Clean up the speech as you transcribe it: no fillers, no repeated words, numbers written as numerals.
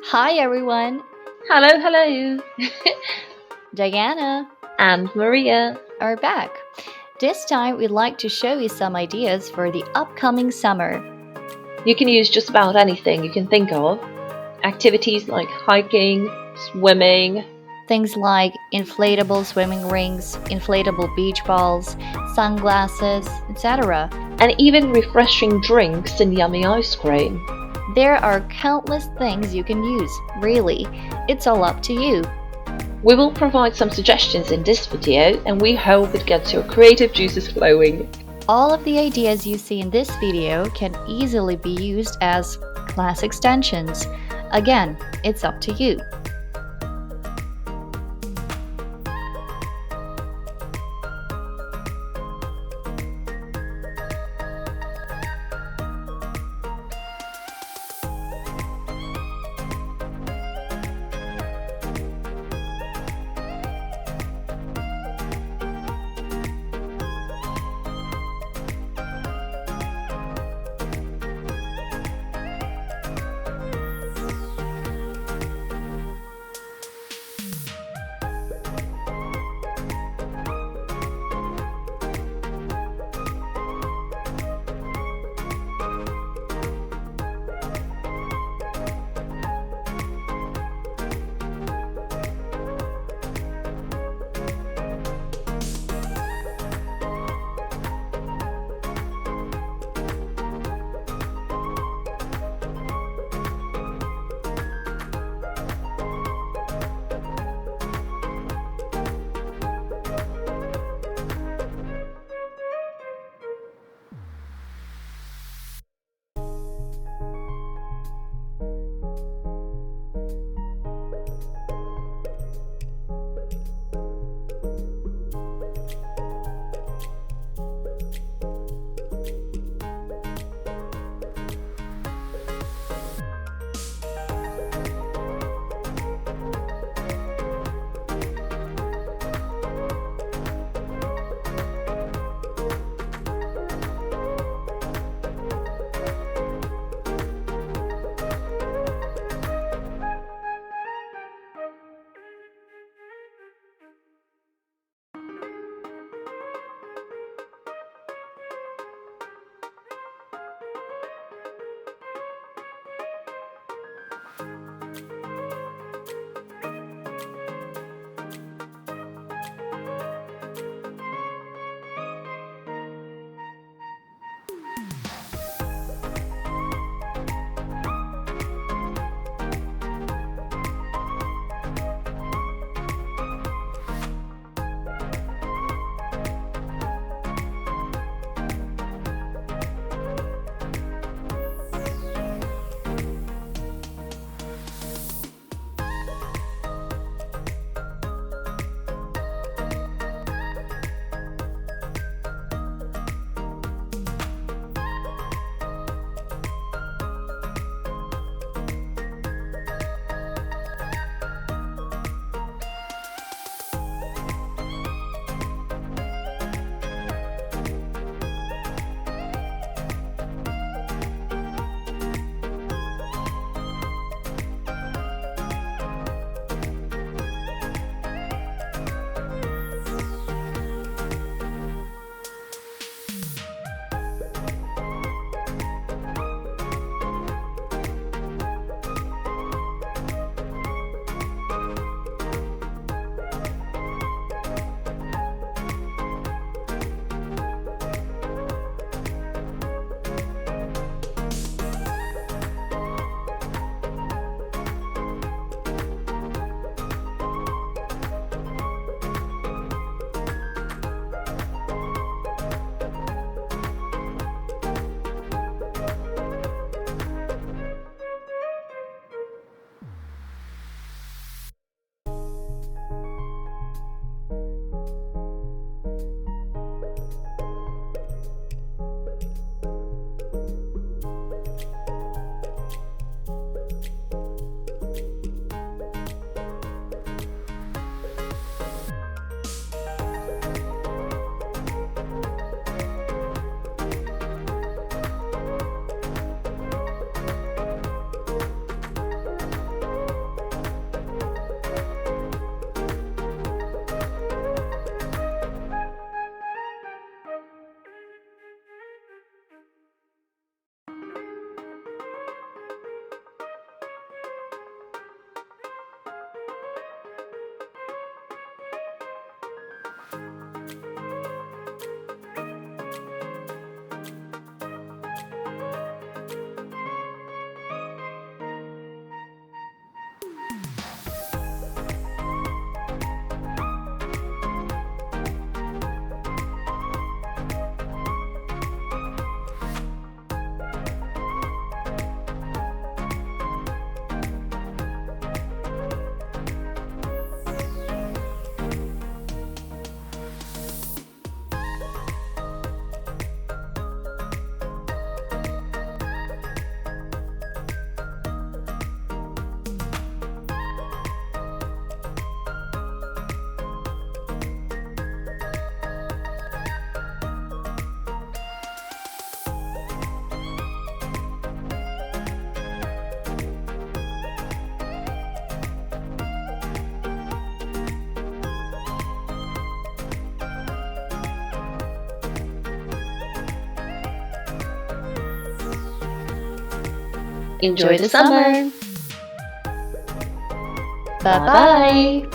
Hi everyone, Hello, hello. Diana And Maria. are back. This time we'd like to show you some ideas for the upcoming summer. You can use just about anything you can think of. Activities like hiking, swimming. Things like inflatable swimming rings, inflatable beach balls, sunglasses, etc. And even refreshing drinks and yummy ice cream. There are countless things you can use, really. It's all up to you. We will provide some suggestions in this video and we hope it gets your creative juices flowing. All of the ideas you see in this video can easily be used as class extensions. Again, it's up to you. Enjoy the summer! Bye-bye!